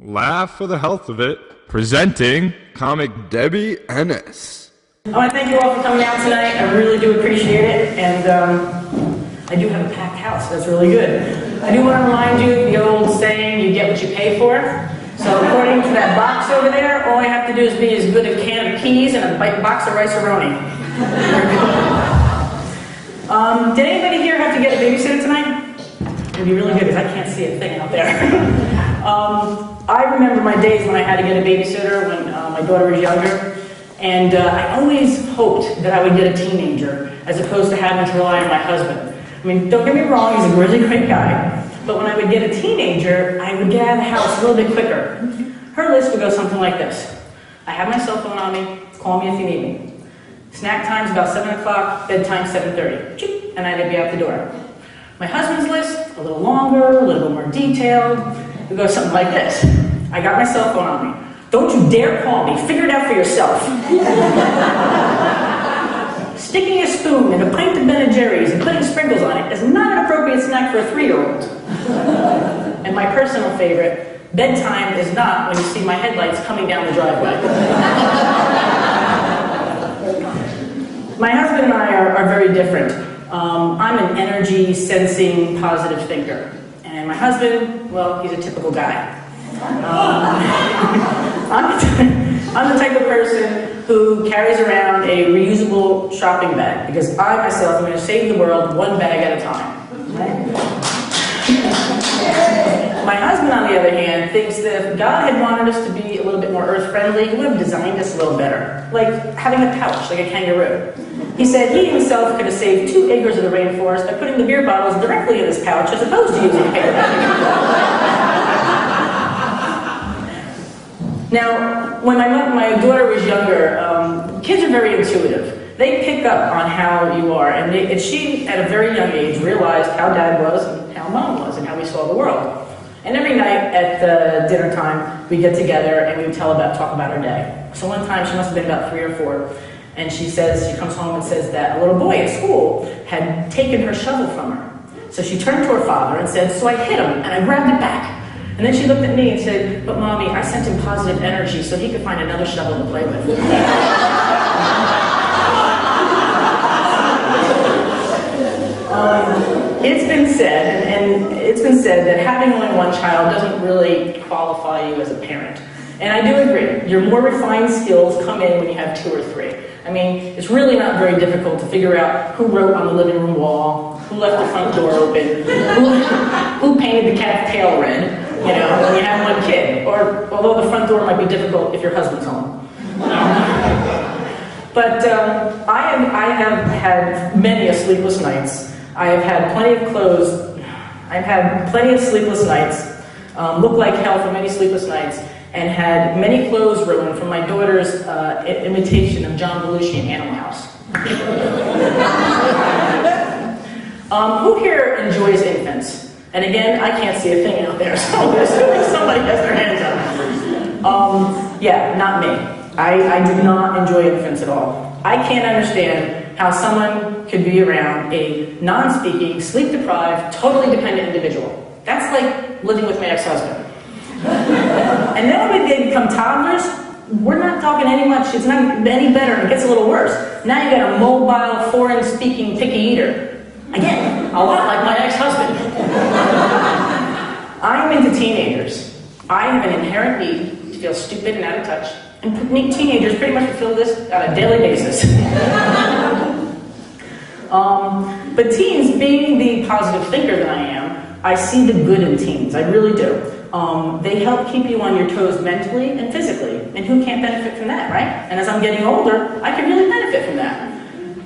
Laugh for the health of it. Presenting comic Debbie Ennis. I want to thank you all for coming out tonight. I really do appreciate it, and I do have a packed house. That's really good. I do want to remind you the old saying, you get what you pay for. So according to that box over there, all I have to do is be as good a can of peas and a box of rice-a-roni. Did anybody here have to get a babysitter tonight? It'd be really good because I can't see a thing out there. I remember my days when I had to get a babysitter when my daughter was younger, and I always hoped that I would get a teenager as opposed to having to rely on my husband. I mean, don't get me wrong, he's a really great guy, but when I would get a teenager, I would get out of the house a little bit quicker. Her list would go something like this. I have my cell phone on me, call me if you need me. Snack time's about 7 o'clock, bedtime 7:30, and I'd be out the door. My husband's list, a little longer, a little bit more detailed. It goes something like this. I got my cell phone on me. Don't you dare call me. Figure it out for yourself. Sticking a spoon in a pint of Ben & Jerry's and putting sprinkles on it is not an appropriate snack for a 3-year-old. And my personal favorite, bedtime is not when you see my headlights coming down the driveway. My husband and I are very different. I'm an energy-sensing, positive thinker. And my husband, well, he's a typical guy. I'm the type of person who carries around a reusable shopping bag because I myself am going to save the world one bag at a time. Right? My husband, on the other hand, thinks that if God had wanted us to be a little bit more earth-friendly, he would have designed us a little better, like having a pouch, like a kangaroo. He said he himself could have saved 2 acres of the rainforest by putting the beer bottles directly in his pouch as opposed to using a paper bag. Now, when my daughter was younger, kids are very intuitive. They pick up on how you are, and she, at a very young age, realized how Dad was and how Mom was and how we saw the world. And every night at the dinner time, we get together and we would talk about our day. So one time, she must have been about 3 or 4, and she comes home and says that a little boy at school had taken her shovel from her. So she turned to her father and said, so I hit him and I grabbed it back. And then she looked at me and said, but Mommy, I sent him positive energy so he could find another shovel to play with. It's been said that having only one child doesn't really qualify you as a parent. And I do agree. Your more refined skills come in when you have 2 or 3. I mean, it's really not very difficult to figure out who wrote on the living room wall, who left the front door open, who painted the cat's tail red, when you have one kid. Or, although the front door might be difficult if your husband's home. But I have had many sleepless nights. I have had plenty of clothes. I've had plenty of sleepless nights, looked like hell for many sleepless nights, and had many clothes ruined from my daughter's imitation of John Belushi in Animal House. Who here enjoys infants? And again, I can't see a thing out there, so assuming somebody has their hands up. Yeah, not me. I do not enjoy infants at all. I can't understand how someone could be around a non-speaking, sleep-deprived, totally dependent individual. That's like living with my ex-husband. And then when they become toddlers, we're not talking it's not any better, and it gets a little worse. Now you got a mobile, foreign-speaking, picky eater. Again, a lot like my ex-husband. I'm into teenagers. I have an inherent need to feel stupid and out of touch, and teenagers pretty much fulfill this on a daily basis. But teens, being the positive thinker that I am, I see the good in teens. I really do. They help keep you on your toes mentally and physically, and who can't benefit from that, right? And as I'm getting older, I can really benefit from that.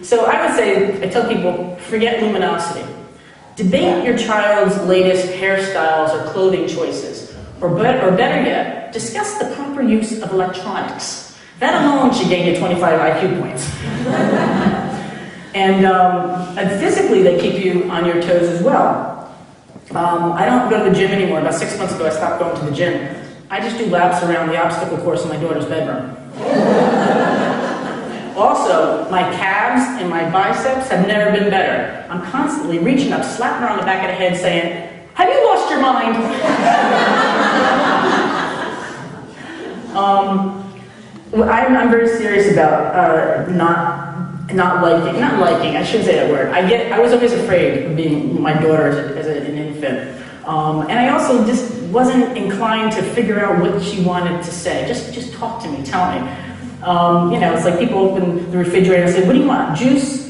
So I would say, I tell people, forget luminosity. Debate your child's latest hairstyles or clothing choices, or better yet, discuss the proper use of electronics. That alone should gain you 25 IQ points. And physically, they keep you on your toes as well. I don't go to the gym anymore. About 6 months ago, I stopped going to the gym. I just do laps around the obstacle course in my daughter's bedroom. Also, my calves and my biceps have never been better. I'm constantly reaching up, slapping her on the back of the head, saying, have you lost your mind? Well, I'm very serious about not liking. I shouldn't say that word. I was always afraid of being my daughter as an infant, and I also just wasn't inclined to figure out what she wanted to say. Just talk to me, tell me. It's like people open the refrigerator and say, "What do you want? Juice,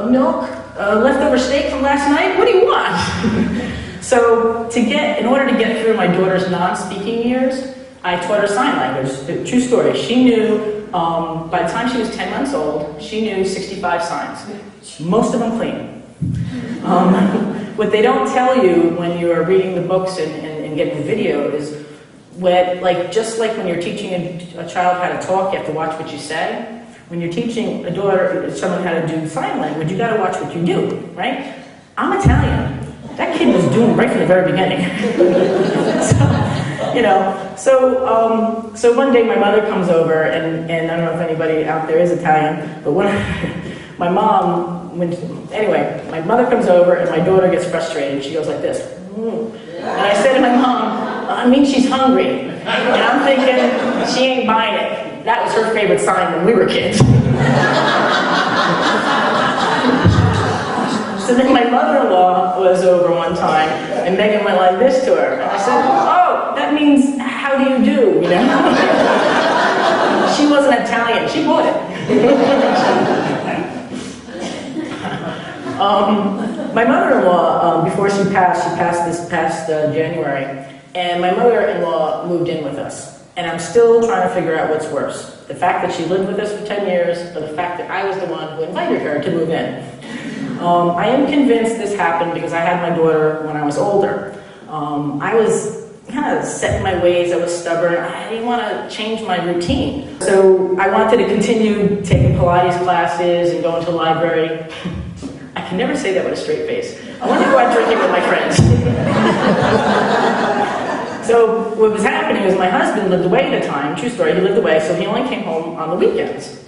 milk, leftover steak from last night? What do you want?" So in order to get through my daughter's non-speaking years, I taught her sign language. True story. She knew, by the time she was 10 months old, she knew 65 signs. Most of them clean. What they don't tell you when you're reading the books and getting the video is just like when you're teaching a child how to talk, you have to watch what you say. When you're teaching someone how to do sign language, you got to watch what you do, right? I'm Italian. That kid was doomed right from the very beginning. So one day my mother comes over, and I don't know if anybody out there is Italian, but my mother comes over and my daughter gets frustrated. She goes like this. And I said to my mom, she's hungry. And I'm thinking, she ain't buying it. That was her favorite sign when we were kids. So then my mother-in-law was over one time, and Megan went like this to her. And I said, "Oh, that means, how do you do?" She wasn't Italian. She bought it. My mother-in-law, before she passed this past January, and my mother-in-law moved in with us. And I'm still trying to figure out what's worse. The fact that she lived with us for 10 years, or the fact that I was the one who invited her to move in. I am convinced this happened because I had my daughter when I was older. I was kind of set in my ways. I was stubborn. I didn't want to change my routine. So I wanted to continue taking Pilates classes and going to the library. I can never say that with a straight face. I wanted to go out drinking with my friends. So what was happening was my husband lived away at the time. True story, he lived away, so he only came home on the weekends.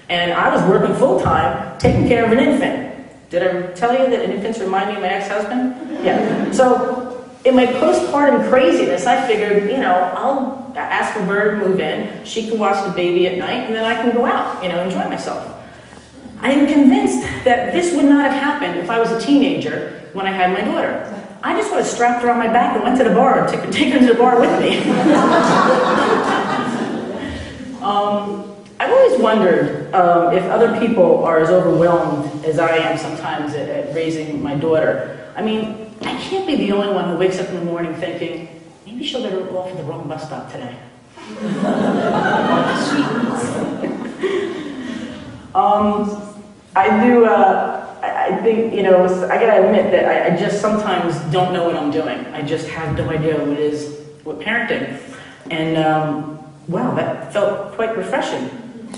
And I was working full-time, taking care of an infant. Did I tell you that infants remind me of my ex-husband? Yeah. So in my postpartum craziness, I figured, I'll ask for her to move in. She can watch the baby at night, and then I can go out, enjoy myself. I am convinced that this would not have happened if I was a teenager when I had my daughter. I just would have strapped her on my back and went to the bar and take her to the bar with me. I've always wondered if other people are as overwhelmed as I am sometimes at raising my daughter. I can't be the only one who wakes up in the morning thinking, maybe she'll get off at the wrong bus stop today. I think, I gotta admit that I just sometimes don't know what I'm doing. I just have no idea what parenting. And, wow, that felt quite refreshing.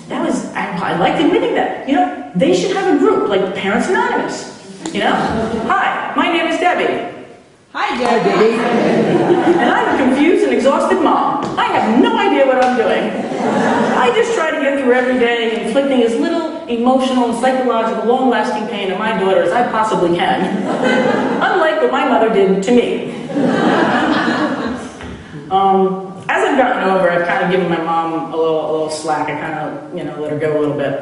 I liked admitting that. They should have a group, like Parents Anonymous. Hi, my name is Debbie. Hi, Debbie. And I'm a confused and exhausted mom. I have no idea what I'm doing. I just try to get through every day, inflicting as little emotional and psychological long-lasting pain to my daughter as I possibly can. Unlike what my mother did to me. As I've gotten over, I've kind of given my mom a little slack. I kind of, let her go a little bit.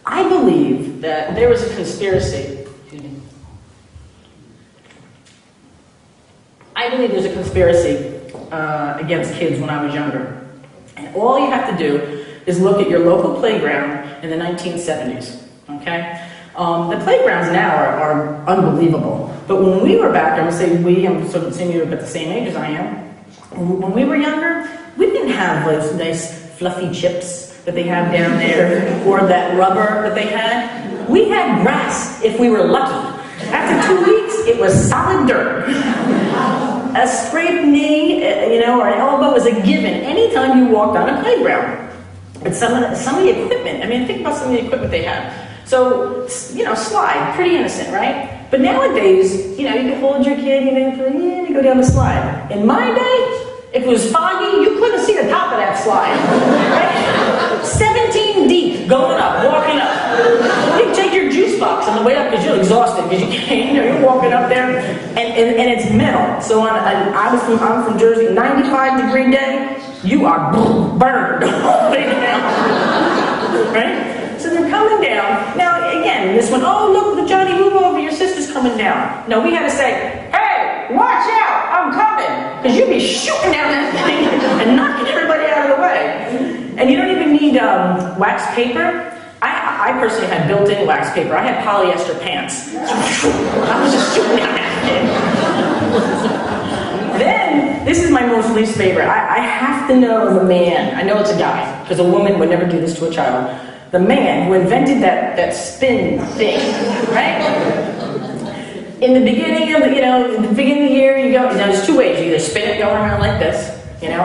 I believe that there was a conspiracy. I believe there's a conspiracy against kids when I was younger. And all you have to do is look at your local playground in the 1970s, okay? The playgrounds now are unbelievable. But when we were back, I'm sort of assuming you're about the same age as I am. When we were younger, we didn't have those nice fluffy chips that they have down there, or that rubber that they had. We had grass if we were lucky. After 2 weeks, it was solid dirt. A scraped knee, or an elbow was a given anytime you walked on a playground. But some of the equipment, think about some of the equipment they have. So, slide, pretty innocent, right? But nowadays, you can hold your kid, you go down the slide. In my day, if it was foggy, you couldn't see the top of that slide. Right? 17 deep, going up, walking up. You take your juice box on the way up because you're exhausted, because you're walking up there, and it's metal. So I'm from Jersey, 95-degree day, you are burned. Right? So they're coming down. Now, again, this one, oh, look, the Johnny, move over, your sister's coming down. No, we had to say, hey, watch out, I'm coming. Because you'd be shooting down that thing and knocking everybody out of the way. And you don't even need wax paper. I personally had built-in wax paper. I had polyester pants. I was just shooting down that thing. Then, this is my most least favorite. I have to know the man. I know it's a guy, because a woman would never do this to a child. The man who invented that spin thing, right? In the beginning of the year, you go, there's two ways. You either spin it going around like this,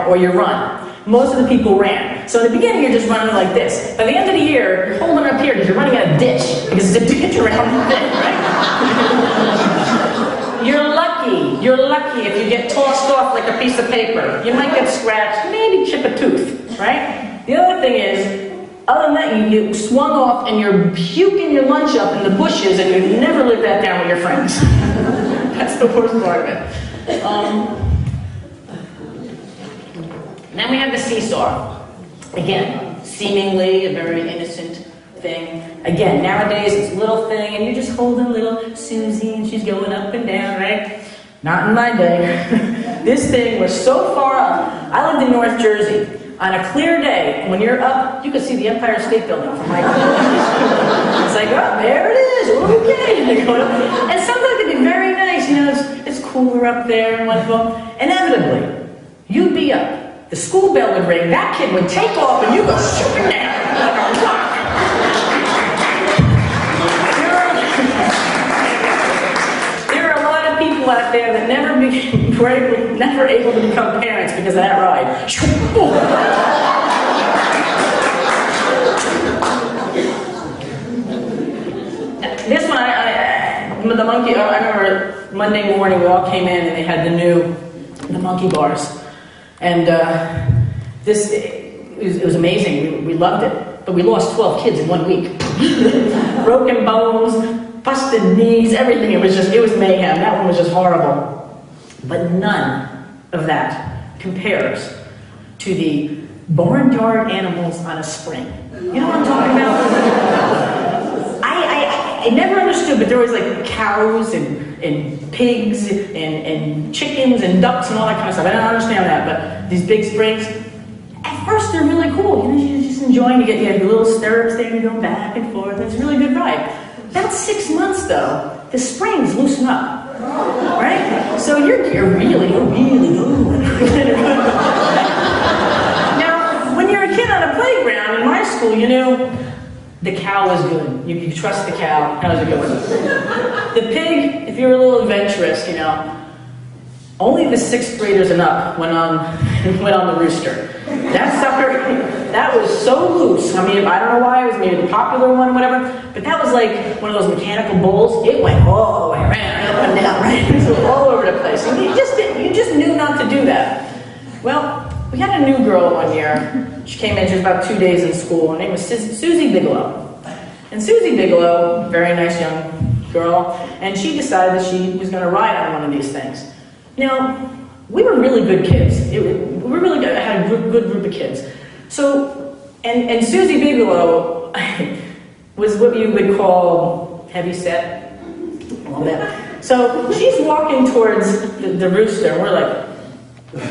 or you run. Most of the people ran. So in the beginning, you're just running like this. By the end of the year, you're holding up here because you're running in a ditch, because it's a ditch around the thing, right? You're lucky if you get tossed off like a piece of paper. You might get scratched, maybe chip a tooth, right? The other thing is, other than that, you swung off and you're puking your lunch up in the bushes and you never live that down with your friends. That's the worst part of it. Then we have the seesaw. Again, seemingly a very innocent thing. Again, nowadays it's a little thing and you're just holding little Susie and she's going up and down, right? Not in my day. This thing was so far up. I lived in North Jersey. On a clear day, when you're up, you can see the Empire State Building from my It's like, oh, there it is, okay. And sometimes it'd be very nice, it's cooler up there and wonderful. Inevitably, you'd be up. The school bell would ring, that kid would take off, and you go shooting down like a rock. There are a lot of people out there that never able to become parents because of that ride. This one, the monkey, I remember Monday morning we all came in and they had the monkey bars. And it was amazing. We loved it. But we lost 12 kids in 1 week. Broken bones, busted knees, everything. It was mayhem. That one was just horrible. But none of that compares to the barnyard animals on a spring. You know what I'm talking about? I never understood, but there was like cows and pigs and chickens and ducks and all that kind of stuff. I don't understand that, but these big springs, at first they're really cool. You're just enjoying to get your little stirrups there, you're going back and forth. It's a really good ride. About 6 months though, the springs loosen up, right? So you're really going. Now, when you're a kid on a playground in my school, the cow was good. You could trust the cow. How's it going? The pig, if you're a little adventurous, only the 6th graders and up went on the rooster. That sucker, that was so loose. I mean, I don't know why, it was maybe the popular one or whatever, but that was like one of those mechanical bulls. It went all the way around, up and down, right? It was all over the place. And you just knew not to do that. Well, we had a new girl one year. She came in, she was about 2 days in school. Her name was Susie Bigelow. And Susie Bigelow, very nice young girl, and she decided that she was going to ride on one of these things. We were really good kids. We really had a good group of kids. So, and Susie Bigelow was what you would call heavy set. So she's walking towards the rooster, and we're like, and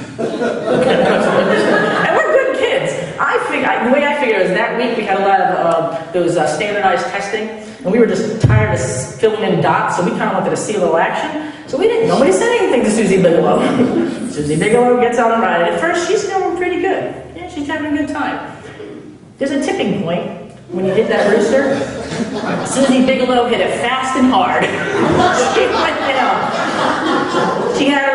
we're good kids. The way I figured it was that week we had a lot of those standardized testing, and we were just tired of filling in dots, so we kind of wanted to see a little action. So nobody said anything to Susie Bigelow. Susie Bigelow gets on the ride. At first, she's doing pretty good. Yeah, she's having a good time. There's a tipping point when you hit that rooster. Susie Bigelow hit it fast and hard. She went down. She had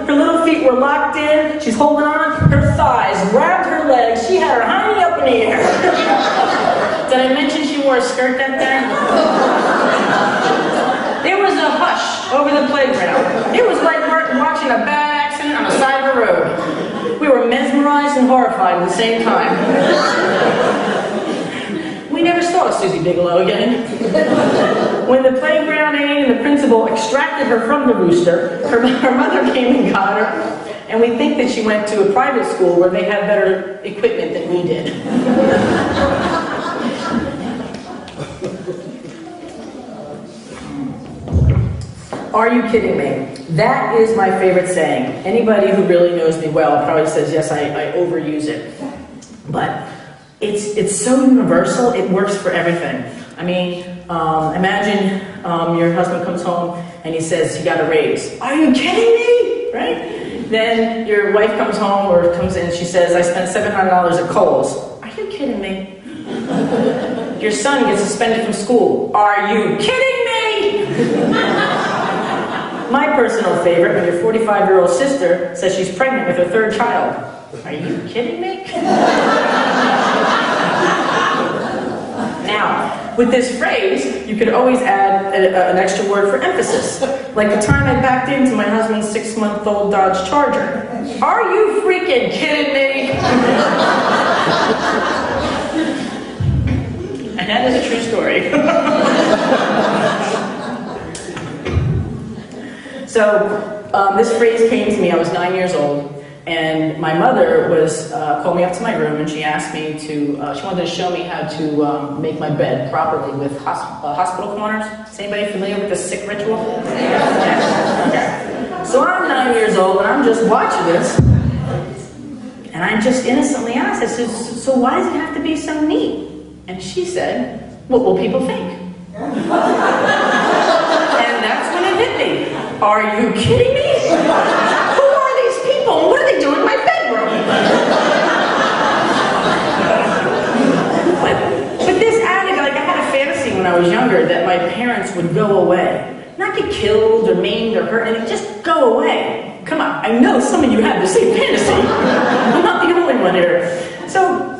her little feet were locked in. She's holding on. Her thighs grabbed her legs. She had her hiney up in the air. Did I mention she wore a skirt that day? There was a hush over the playground. It was like watching a bad accident on the side of the road. We were mesmerized and horrified at the same time. We we never saw Susie Bigelow again. When the playground aide and the principal extracted her from the rooster, her mother came and got her, and we think that she went to a private school where they had better equipment than we did. Are you kidding me? That is my favorite saying. Anybody who really knows me well probably says, yes, I overuse it. But it's so universal, it works for everything. I mean, imagine your husband comes home and he says, you got a raise. Are you kidding me? Right? Then your wife comes home or comes in and she says, I spent $700 at Kohl's. Are you kidding me? Your son gets suspended from school. Are you kidding me? My personal favorite, when your 45-year-old sister says she's pregnant with her third child. Are you kidding me? Now, with this phrase, you could always add an extra word for emphasis. Like the time I backed into my husband's 6-month-old Dodge Charger. Are you freaking kidding me? And that is a true story. So, this phrase came to me, I was 9 years old, and my mother called me up to my room and she asked me to, she wanted to show me how to make my bed properly with hospital corners. Is anybody familiar with the sick ritual? Okay. So I'm 9 years old and I'm just watching this, and I just innocently asked, I said, so why does it have to be so neat? And she said, what will people think? And that's when it hit me. Are you kidding me? Who are these people? And what are they doing in my bedroom? but this added, like I had a fantasy when I was younger that my parents would go away. Not get killed or maimed or hurt, and just go away. Come on, I know some of you have the same fantasy. I'm not the only one here. So,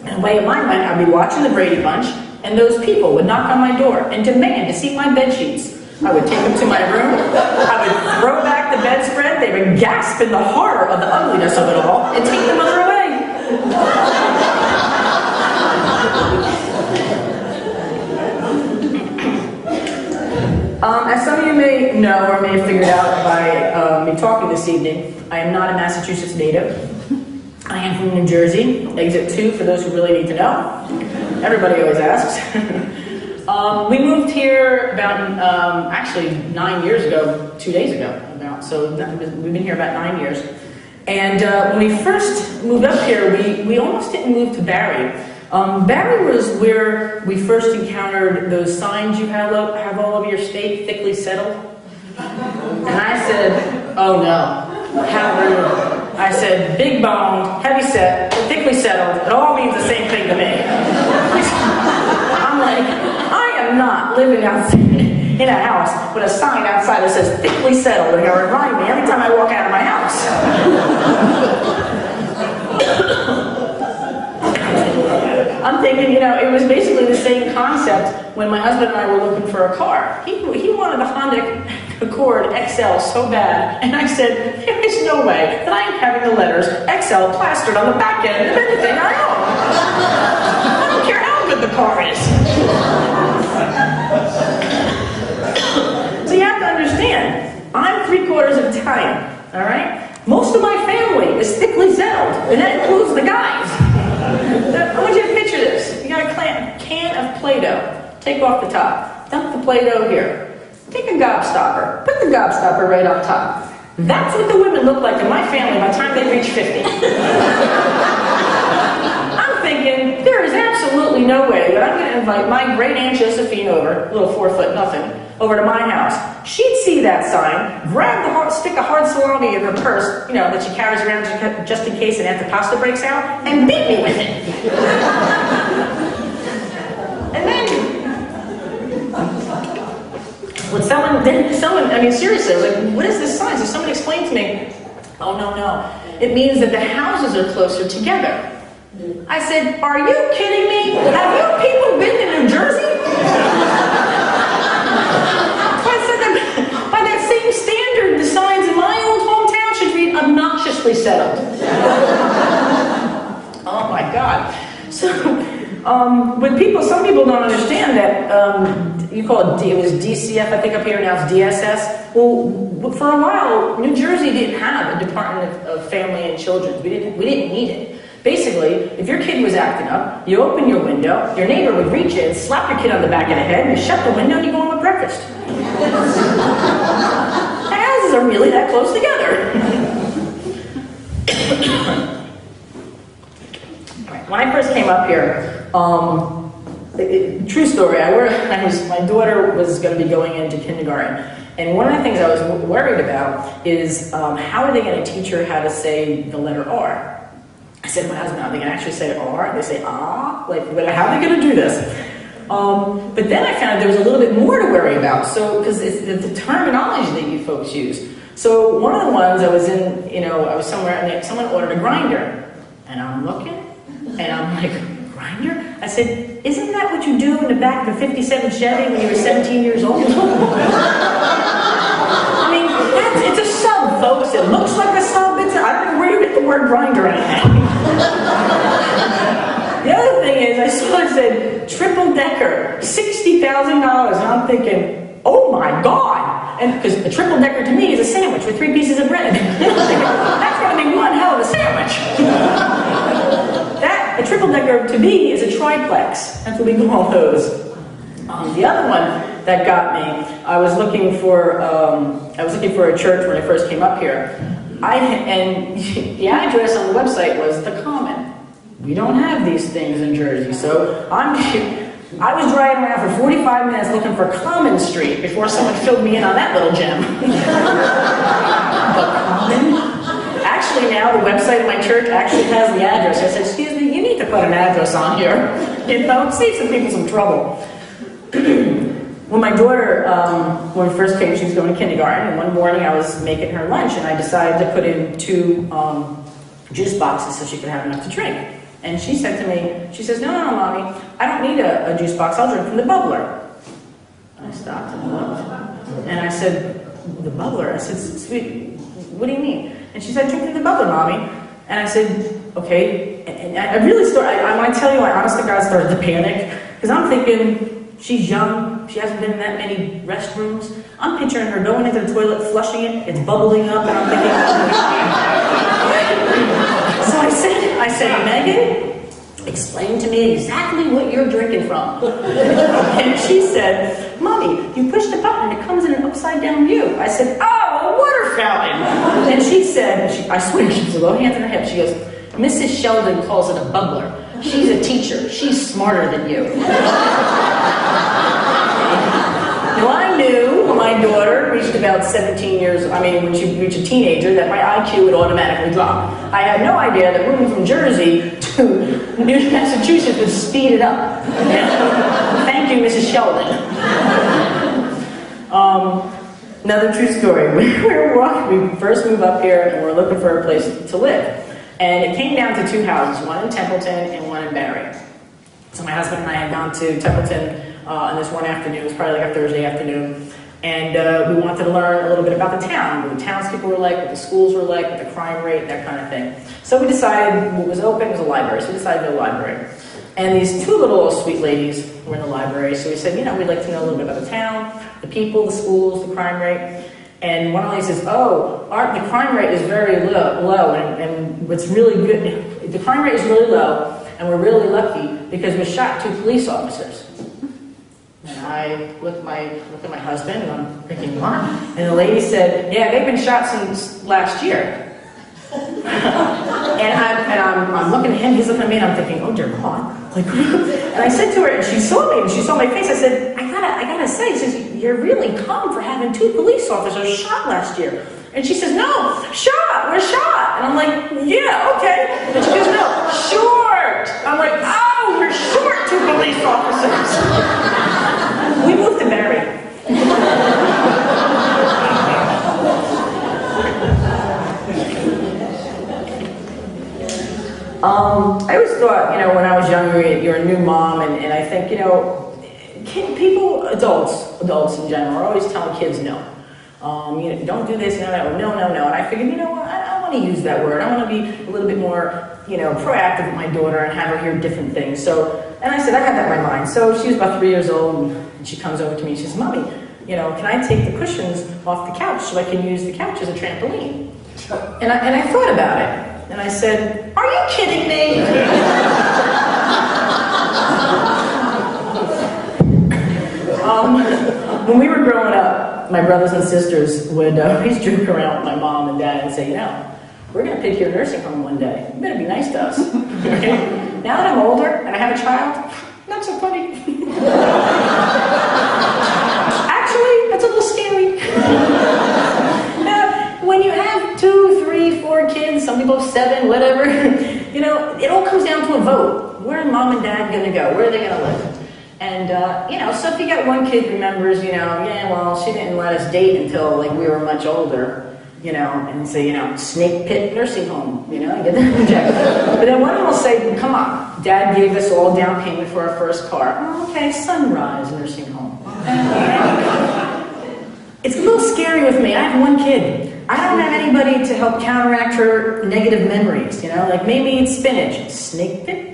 in a way, in my mind, I'd be watching the Brady Bunch, and those people would knock on my door and demand to see my bed sheets. I would take them to my room, I would throw back the bedspread, they would gasp in the horror of the ugliness of it all, and take the mother away. As some of you may know or may have figured out by me talking this evening, I am not a Massachusetts native. I am from New Jersey, exit 2 for those who really need to know. Everybody always asks. We moved here about, actually 9 years ago, 2 days ago, about. So we've been here about 9 years. And when we first moved up here, we almost didn't move to Barry. Barry was where we first encountered those signs you have all over your state, thickly settled. And I said, oh no, how rude. I said, big boned, heavy set, thickly settled, it all means the same thing to me. I'm like, I am not living outside in a house with a sign outside that says thickly settled and it'll remind me every time I walk out of my house. I'm thinking, it was basically the same concept when my husband and I were looking for a car. He wanted a Honda Accord XL so bad, and I said, there is no way that I am having the letters XL plastered on the back end of everything I own. I don't care how good the car is. So you have to understand, I'm 3/4 Italian, all right? Most of my family is thickly settled, and that includes the guys. I want you to picture this. You got a can of Play-Doh. Take off the top. Dump the Play-Doh here. Take a gobstopper. Put the gobstopper right on top. That's what the women look like in my family by the time they reach 50. I'm thinking, there is absolutely no way that I'm going to invite my great Aunt Josephine over, little 4 foot nothing, over to my house. She'd see that sign, grab stick a hard salami in her purse, that she carries around just in case an antipasto breaks out, and beat me with it. And then, seriously, I was like, what is this sign? So someone explained to me, oh, no, it means that the houses are closer together. I said, are you kidding me? Have you people been to New Jersey? I said that by that same standard, the signs in my old hometown should read obnoxiously settled. Oh my God. So But some people don't understand that you call it, it was DCF, I think up here now it's DSS. Well, for a while, New Jersey didn't have a Department of Family and Children. We didn't need it. Basically, if your kid was acting up, you open your window, your neighbor would reach in, slap your kid on the back of the head, you shut the window, and you go home with breakfast. Houses are really that close together. When I first came up here, true story, my daughter was going to be going into kindergarten, and one of the things I was worried about is how are they going to teach her how to say the letter R? I said to my husband, are they going to actually say R? They say ah? Like, how are they going to do this? But then I found there was a little bit more to worry about, because it's the terminology that you folks use. So one of the ones I was in, I was somewhere, and someone ordered a grinder, and I'm looking, and I'm like, grinder? I said, isn't that what you do in the back of a 57 Chevy when you were 17 years old? I mean, it's a sub, folks. It looks like a sub. I don't know where you get the word grinder at. The other thing is, I saw it said triple decker, $60,000, and I'm thinking, oh my God! And because a triple decker to me is a sandwich with 3 pieces of bread. That's going to be one hell of a sandwich. A triple decker to me is a triplex. That's what we call those. The other one that got me, I was looking for a church when I first came up here, and the address on the website was the Common. We don't have these things in Jersey, so I was driving around for 45 minutes looking for Common Street before someone filled me in on that little gem. The Common? Actually, now the website of my church actually has the address. I said, excuse me, you need to put an address on here. Save some people some trouble. When my daughter, when we first came, she was going to kindergarten, and one morning I was making her lunch, and I decided to put in 2 juice boxes so she could have enough to drink. And she said to me, she says, no, Mommy, I don't need a juice box, I'll drink from the bubbler. And I stopped and looked, and I said, the bubbler? I said, sweet, what do you mean? And she said, drink from the bubbler, Mommy. And I said, okay. And I really started, I want to tell you, I honest to God started to panic, because I'm thinking, she's young, she hasn't been in that many restrooms. I'm picturing her going into the toilet, flushing it, it's bubbling up, and I'm thinking, so I said, Megan, explain to me exactly what you're drinking from. And she said, Mommy, you push the button and it comes in an upside down view. I said, oh, a water fountain. And she said, I swear, she was both hands in her head, she goes, Mrs. Sheldon calls it a bubbler. She's a teacher. She's smarter than you. Now, I knew when my daughter reached about 17 years, when she reached a teenager, that my IQ would automatically drop. I had no idea that moving from Jersey to New Massachusetts would speed it up. Thank you, Mrs. Sheldon. Another true story. We first moved up here, and we're looking for a place to live. And it came down to 2 houses, one in Templeton and one in Barry. So my husband and I had gone to Templeton on this one afternoon. It was probably like a Thursday afternoon. And we wanted to learn a little bit about the town, what the townspeople were like, what the schools were like, what the crime rate, that kind of thing. So we decided what was open was a library. So we decided to go to the library. And these 2 little sweet ladies were in the library. So we said, we'd like to know a little bit about the town, the people, the schools, the crime rate. And one of the ladies says, the crime rate is very low, and what's really good, the crime rate is really low, and we're really lucky because we shot 2 police officers. And I looked at my husband, and I'm thinking, what? And the lady said, yeah, they've been shot since last year. and I'm looking at him, he's looking at me, and I'm thinking, oh dear God. And I said to her, and she saw me, and she saw my face, I said, I gotta say, she says, you're really calm for having 2 police officers shot last year. And she says, no, we're shot. And I'm like, yeah, okay. And she goes, no, short. I'm like, oh, we're short 2 police officers. We moved to Barry. I always thought, when I was younger, you're a new mom, and I think, adults in general, are always telling kids no. Don't do this, that, or no. And I figured, what? I want to use that word. I want to be a little bit more proactive with my daughter and have her hear different things. So, and I said, I had that in my mind. So she was about 3 years old, and she comes over to me and she says, Mommy, can I take the cushions off the couch so I can use the couch as a trampoline? And I thought about it, and I said, are you kidding me? When we were growing up, my brothers and sisters would always joke around with my mom and dad and say, we're going to pick your nursing home one day. You better be nice to us. Now that I'm older and I have a child, not so funny. Actually, that's a little scary. Now, when you have 2, 3, 4 kids, some people have 7, whatever, it all comes down to a vote. Where are mom and dad going to go? Where are they going to live? And, so if you got one kid remembers, she didn't let us date until, we were much older, and say, snake pit nursing home, and get that rejected. But then one of them will say, come on, Dad gave us all down payment for our first car. Oh, okay, Sunrise nursing home. It's a little scary with me. I have one kid. I don't have anybody to help counteract her negative memories, maybe it's spinach, snake pit.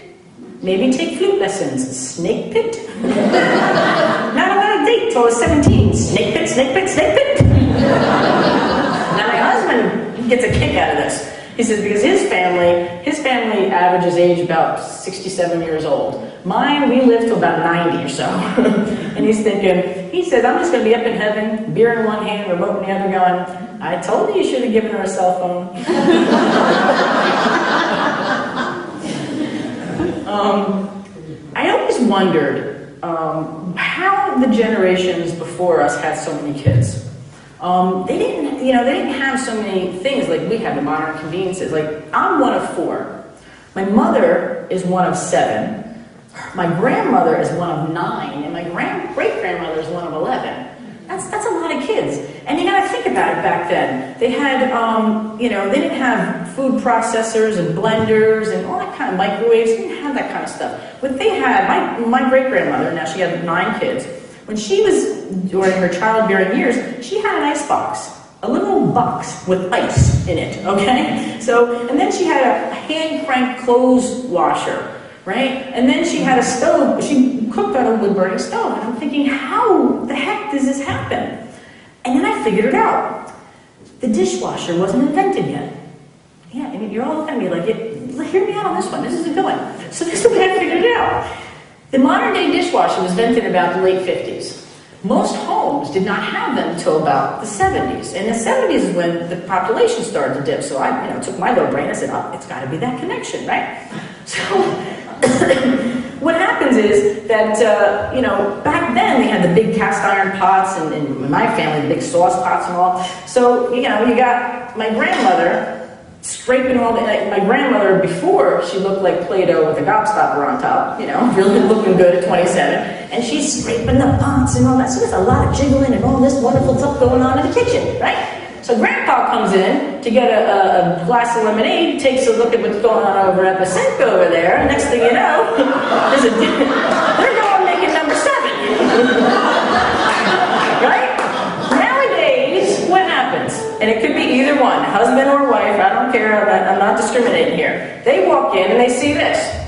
Maybe take flute lessons. Snake pit? Not about a date till I was 17. Snake pit, snake pit, snake pit. Now my husband gets a kick out of this. He says because his family averages age about 67 years old. Mine, we live to about 90 or so. And he says, I'm just going to be up in heaven, beer in one hand, remote in the other going, I told you should have given her a cell phone. I always wondered how the generations before us had so many kids. They didn't have so many things like we have, the modern conveniences. I'm one of 4. My mother is one of 7. My grandmother is one of 9, and my great-grandmother is one of 11. That's a lot of kids. And you gotta think about it back then. They had, they didn't have food processors and blenders and all that kind of microwaves. They didn't have that kind of stuff. What they had, my great-grandmother, now she had 9 kids, when she was during her childbearing years, she had an ice box. A little box with ice in it, okay? And then she had a hand-cranked clothes washer, right? And then she had a stove. She cooked on a wood-burning stove. And I'm thinking, how the heck does this happen? And then I figured it out. The dishwasher wasn't invented yet. Yeah, I mean, you're all looking at me like, hear me out on this one. This is a good one. So this is the way I figured it out. The modern-day dishwasher was invented about the late 50s. Most homes did not have them until about the 70s. And the 70s is when the population started to dip. So I took my little brain, I said, it's got to be that connection, right? So what happens is that, back then they had the big cast iron pots, and in my family, the big sauce pots and all. So, you got my grandmother scraping all the, my grandmother before, she looked like Play-Doh with a gobstopper on top, really looking good at 27. And she's scraping the pots and all that. So there's a lot of jiggling and all this wonderful stuff going on in the kitchen, right? So Grandpa comes in to get a glass of lemonade, takes a look at what's going on over at the sink over there, and next thing you know, they're going making number 7. Right? Nowadays, what happens? And it could be either one, husband or wife, I don't care, I'm not discriminating here. They walk in and they see this.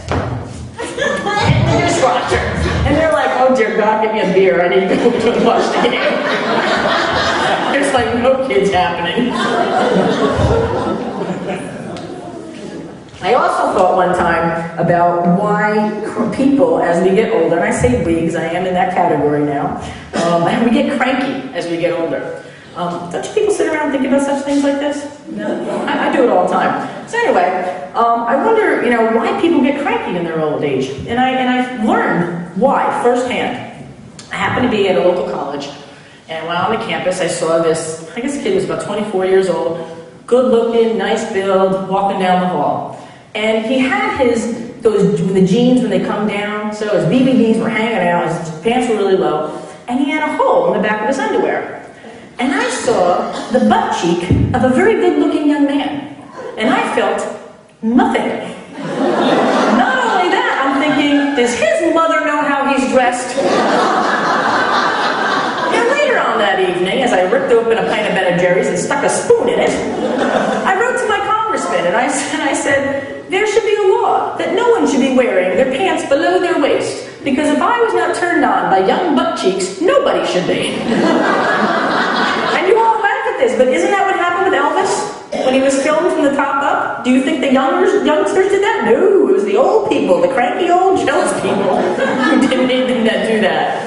The dishwasher. And they're like, oh dear God, give me a beer, I need to go to and wash the game. There's like no kids happening. I also thought one time about why people, as we get older, and I say we because I am in that category now, we get cranky as we get older. Don't you people sit around thinking about such things like this? No? I do it all the time. So anyway, I wonder, why people get cranky in their old age. And I learned why firsthand. I happened to be at a local college, and while on the campus, I saw this, I guess the kid was about 24 years old, good looking, nice build, walking down the hall. And he had the jeans when they come down, so his BBDs were hanging out, his pants were really low, and he had a hole in the back of his underwear. And I saw the butt cheek of a very good-looking young man. And I felt nothing. Not only that, I'm thinking, does his mother know how he's dressed? And later on that evening, as I ripped open a pint of Ben & Jerry's and stuck a spoon in it, I wrote to my congressman and I said, there should be a be wearing their pants below their waist, because if I was not turned on by young butt cheeks, nobody should be. And you all laugh at this, but isn't that what happened with Elvis? When he was filmed from the top up? Do you think the youngsters did that? No, it was the old people, the cranky old jealous people who didn't do that.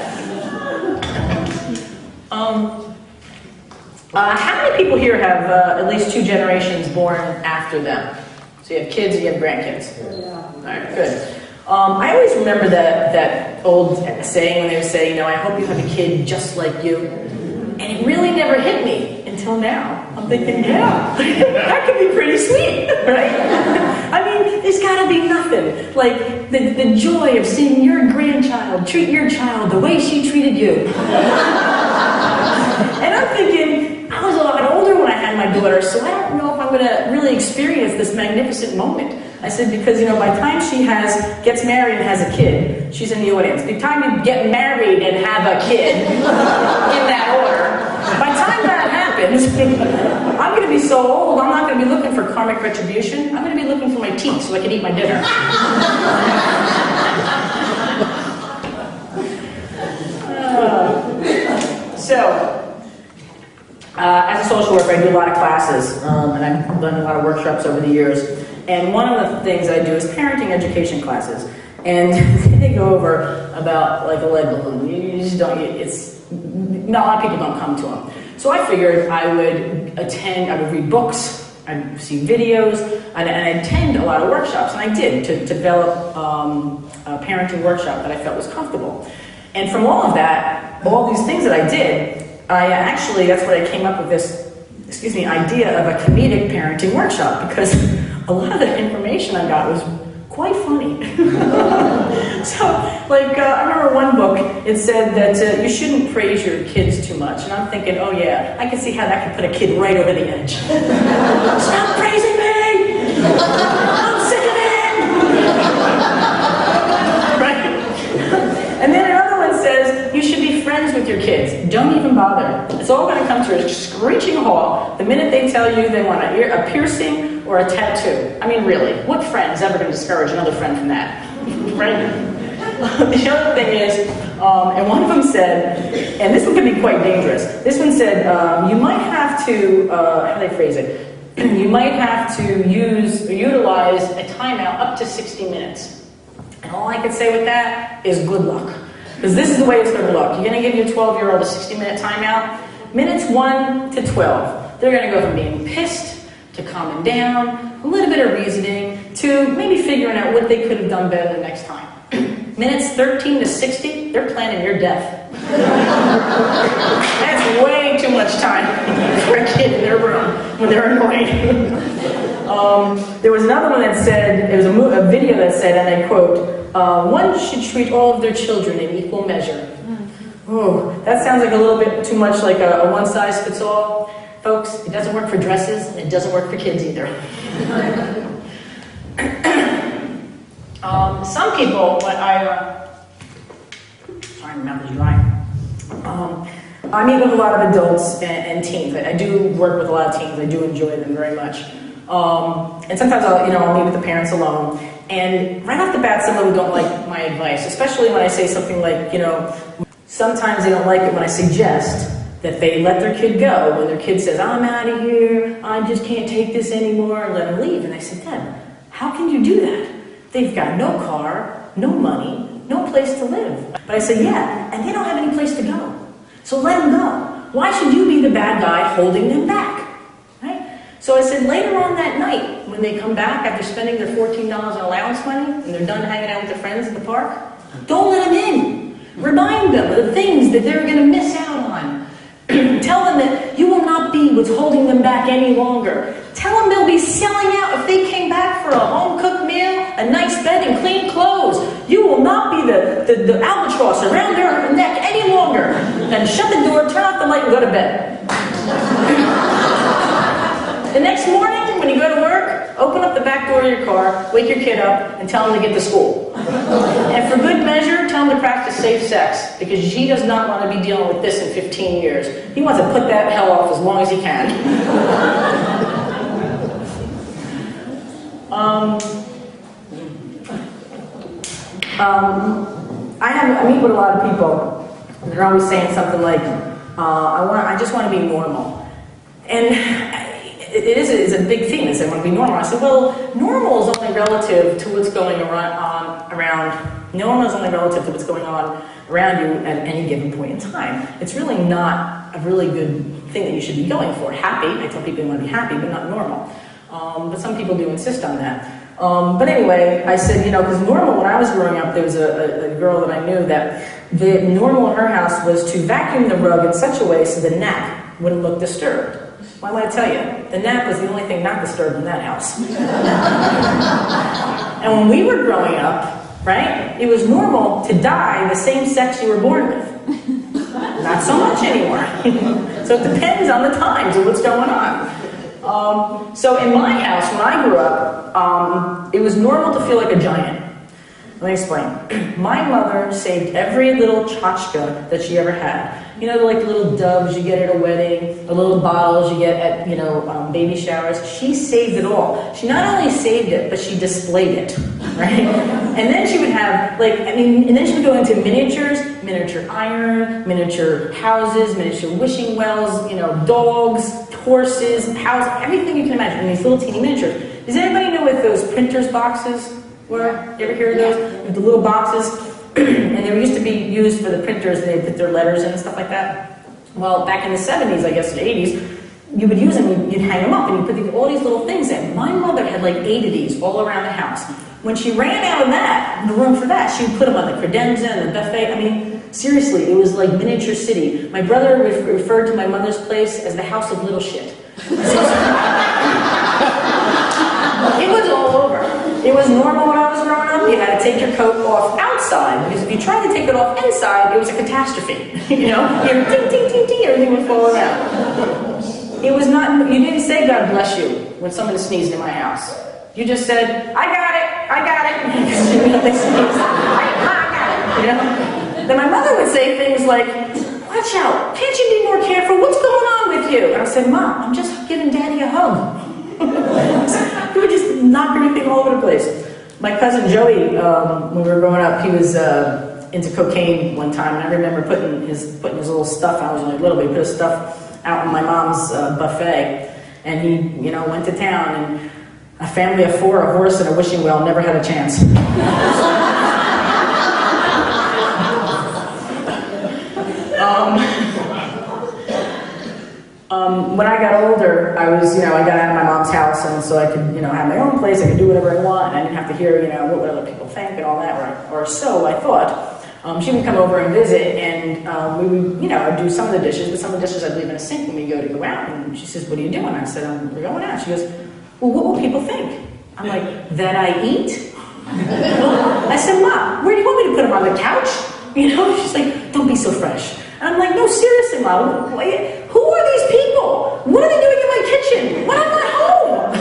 How many people here have at least 2 generations born after them? So you have kids and you have grandkids? Yeah. All right, good. I always remember that old saying when they would say, I hope you have a kid just like you. And it really never hit me until now. I'm thinking, yeah, that could be pretty sweet, right? I mean, there's got to be nothing like the joy of seeing your grandchild treat your child the way she treated you. And I'm thinking, I was a lot older when I had my daughter, so I don't know if I'm going to really experience this magnificent moment. I said, because, by the time she gets married and has a kid, she's in the audience. By the time you get married and have a kid, in that order, by the time that happens, I'm going to be so old, I'm not going to be looking for karmic retribution. I'm going to be looking for my teeth so I can eat my dinner. As a social worker, I do a lot of classes, and I've done a lot of workshops over the years. And one of the things I do is parenting education classes. And they go over about like a lead balloon. You just don't, not a lot of people don't come to them. So I figured I would read books, I'd see videos, and I'd attend a lot of workshops. And I did, to develop a parenting workshop that I felt was comfortable. And from all of that, all these things that I did, that's when I came up with this, idea of a comedic parenting workshop, because a lot of the information I got was quite funny. So, I remember one book, it said that you shouldn't praise your kids too much. And I'm thinking, oh yeah, I can see how that could put a kid right over the edge. Stop praising me! I'm sick of it! Right? And then another one says, you should be friends with your kids. Don't even bother. It's all going to come to a screeching halt the minute they tell you they want a piercing or a tattoo. I mean, really, what friend is ever going to discourage another friend from that? Right? The other thing is, and one of them said, and this one could be quite dangerous. This one said, you might have to, how do they phrase it? You might have to utilize a timeout up to 60 minutes. And all I could say with that is good luck. Because this is the way it's going to look. You're going to give your 12-year-old a 60-minute timeout. Minutes 1 to 12. They're going to go from being pissed to calming down, a little bit of reasoning, to maybe figuring out what they could have done better the next time. Minutes 13 to 60, they're planning your death. That's way too much time for a kid in their room when they're annoyed. There was another one that said, it was a video that said, and I quote, one should treat all of their children in equal measure. Oh, that sounds like a little bit too much like a one-size-fits-all. Folks, it doesn't work for dresses, and it doesn't work for kids either. Some people, sorry, my mouth is dry. I meet with a lot of adults and teens. I do work with a lot of teens. I do enjoy them very much. And sometimes I'll meet with the parents alone. And right off the bat, some of them don't like my advice, especially when I say something like, sometimes they don't like it when I suggest that they let their kid go. When their kid says, I'm out of here, I just can't take this anymore, and let them leave. And I said, Dad, how can you do that? They've got no car, no money, no place to live. But I said, yeah, and they don't have any place to go. So let them go. Why should you be the bad guy holding them back? Right? So I said, later on that night, when they come back after spending their $14 in allowance money, and they're done hanging out with their friends at the park, don't let them in. Remind them of the things that they're going to miss out on. Tell them that you will not be what's holding them back any longer. Tell them they'll be selling out if they came back for a home-cooked meal, a nice bed, and clean clothes. You will not be the albatross around their neck any longer. Then shut the door, turn off the light, and go to bed. The next morning, when you go to work, open up the back door of your car, wake your kid up, and tell him to get to school. And for good measure, tell him to practice safe sex, because he does not want to be dealing with this in 15 years. He wants to put that hell off as long as he can. I meet with a lot of people, and they're always saying something like, I just want to be normal. And it's a big thing, is they want to be normal. I said, well, normal is only relative to what's going around. Normal is only relative to what's going on around you at any given point in time. It's really not a really good thing that you should be going for. Happy, I tell people you want to be happy, but not normal. But some people do insist on that. But anyway, I said, because normal, when I was growing up, there was a girl that I knew that the normal in her house was to vacuum the rug in such a way so the nap wouldn't look disturbed. Well, I want to tell you, the nap was the only thing not disturbed in that house. And when we were growing up, right, it was normal to die the same sex you were born with. Not so much anymore. So it depends on the times and what's going on. So in my house, when I grew up, it was normal to feel like a giant. Let me explain. My mother saved every little tchotchke that she ever had. Like the little doves you get at a wedding, the little bottles you get at, baby showers. She saved it all. She not only saved it, but she displayed it, right? And then she would have, and then she would go into miniatures, miniature iron, miniature houses, miniature wishing wells, dogs, horses, houses, everything you can imagine in these little teeny miniatures. Does anybody know what those printers boxes were? You ever hear of those? With the little boxes? And they used to be used for the printers, and they put their letters in and stuff like that. Well, back in the 70s, I guess, the 80s, you would use them, you'd hang them up, and you'd put all these little things in. My mother had like 8 of these all around the house. When she ran out of that, the room for that, she would put them on the credenza and the buffet. I mean, seriously, it was like miniature city. My brother referred to my mother's place as the house of little shit. It was all over. It was normal when I was growing up. You had to take your coat off outside, because if you tried to take it off inside, it was a catastrophe. You ting, ting, ting, ting, everything would fall around. It was not, you didn't say God bless you when someone sneezed in my house. You just said, I got it. They sneezed. I got it. Then my mother would say things like, watch out, can't you be more careful? What's going on with you? And I said, Mom, I'm just giving Daddy a hug. He would just knock everything all over the place. My cousin Joey, when we were growing up, he was into cocaine one time, and I remember putting his little stuff. I was only little, but he put his stuff out in my mom's buffet, and he, went to town, and a family of 4, a horse and a wishing well, never had a chance. When I got older, I was, I got out of my mom's house, and so I could, have my own place. I could do whatever I want, and I didn't have to hear, what would other people think and all that, or so I thought. She would come over and visit, and we would, I'd do some of the dishes, but some of the dishes I'd leave in a sink when we go out. And she says, "What are you doing?" I said, "We're going out." She goes, "Well, what will people think?" I'm like, "That I eat?" I said, "Mom, where do you want me to put them, on the couch?" She's like, "Don't be so fresh." And I'm like, "No, seriously, Mom, who are these people? What are they doing in my kitchen when I'm not home?"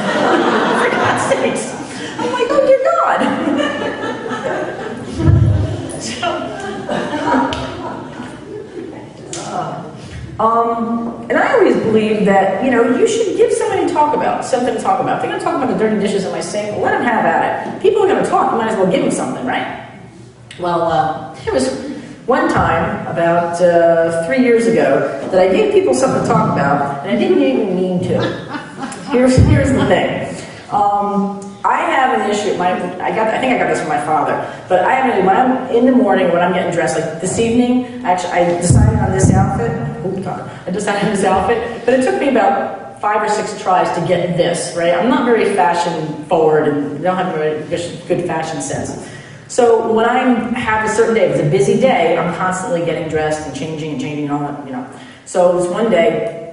For God's sakes. I'm like, "Oh, dear God." And I always believe that, you should give something to talk about. If they're going to talk about the dirty dishes in my sink, let them have at it. People are going to talk, you might as well give them something, right? Well, there was one time, about 3 years ago, that I gave people something to talk about, and I didn't even mean to. Here's the thing. I have an issue. I think I got this from my father. But I have when I'm in the morning when I'm getting dressed, like this evening. Actually, I decided on this outfit. Oh God! I decided on this outfit, but it took me about 5 or 6 tries to get this right. I'm not very fashion forward and don't have a very good fashion sense. So when I have a certain day, if it's a busy day, I'm constantly getting dressed and changing and all that. So it was one day.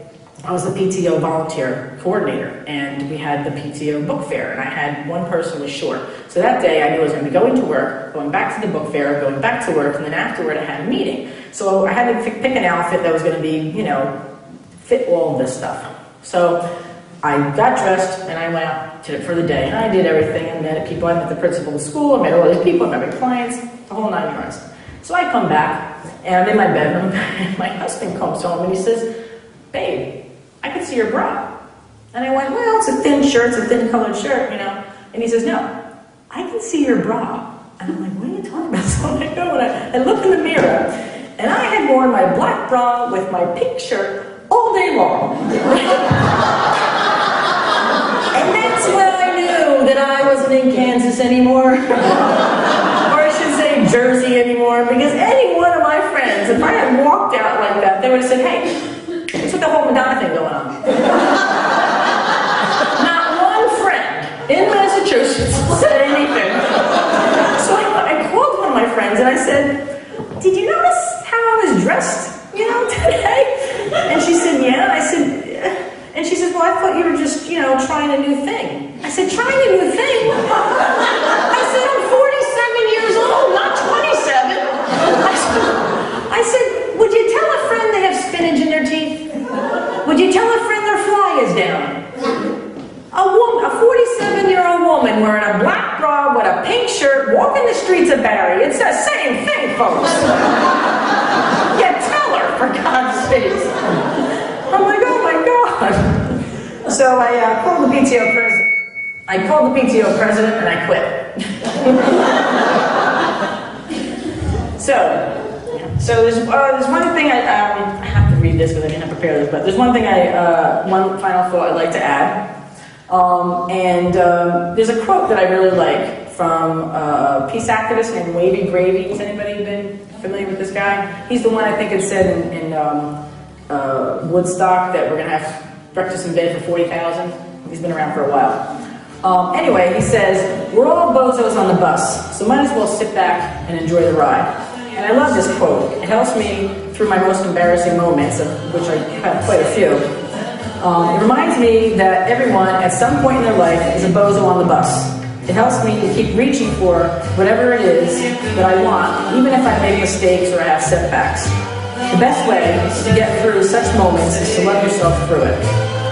I was the PTO volunteer coordinator, and we had the PTO book fair, and I had one person was short. So that day I knew I was going to be going to work, going back to the book fair, going back to work, and then afterward I had a meeting. So I had to pick an outfit that was going to be, fit all of this stuff. So I got dressed, and I went out for the day, and I did everything, and met people. I met the principal of the school, I met all these people, I met my clients, the whole 9 yards. So I come back, and I'm in my bedroom, and my husband comes home, and he says, "Babe, I can see your bra." And I went, "Well, it's a thin shirt, it's a thin colored shirt, And he says, "No, I can see your bra." And I'm like, what are you talking about? So I go and I look in the mirror, and I had worn my black bra with my pink shirt all day long. And that's when I knew that I wasn't in Kansas anymore. Or I should say Jersey anymore, because any one of my friends, if I had walked out like that, they would have said, hey, what's with the whole Madonna thing going on? Not one friend in Massachusetts said anything. So I called one of my friends and I said, did you notice how I was dressed, today? And she said, yeah. I said, and she says, well, I thought you were just, trying a new thing. I said, trying a new thing? I said, I'm 47 years old, not 27. I said, would you tell a friend they have spinach in their teeth? Would you tell a friend their fly is down? A 47-year-old woman wearing a black bra with a pink shirt walking the streets of Barrie. It's the same thing, folks. Yeah, tell her, for God's sakes. I'm like, oh my God. So I called the PTO president. I called the PTO president and I quit. So there's one thing I have to read this because I didn't prepare this, but there's one thing one final thought I'd like to add. There's a quote that I really like from a peace activist named Wavy Gravy. Has anybody been familiar with this guy? He's the one I think had said in Woodstock that we're going to have breakfast in bed for 40,000. He's been around for a while. Anyway, he says, we're all bozos on the bus, so might as well sit back and enjoy the ride. And I love this quote. It helps me through my most embarrassing moments, of which I have quite a few. It reminds me that everyone, at some point in their life, is a bozo on the bus. It helps me to keep reaching for whatever it is that I want, even if I make mistakes or I have setbacks. The best way to get through such moments is to love yourself through it.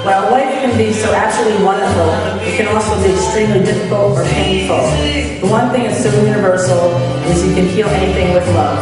While life can be so absolutely wonderful, it can also be extremely difficult or painful. The one thing that's so universal is you can heal anything with love.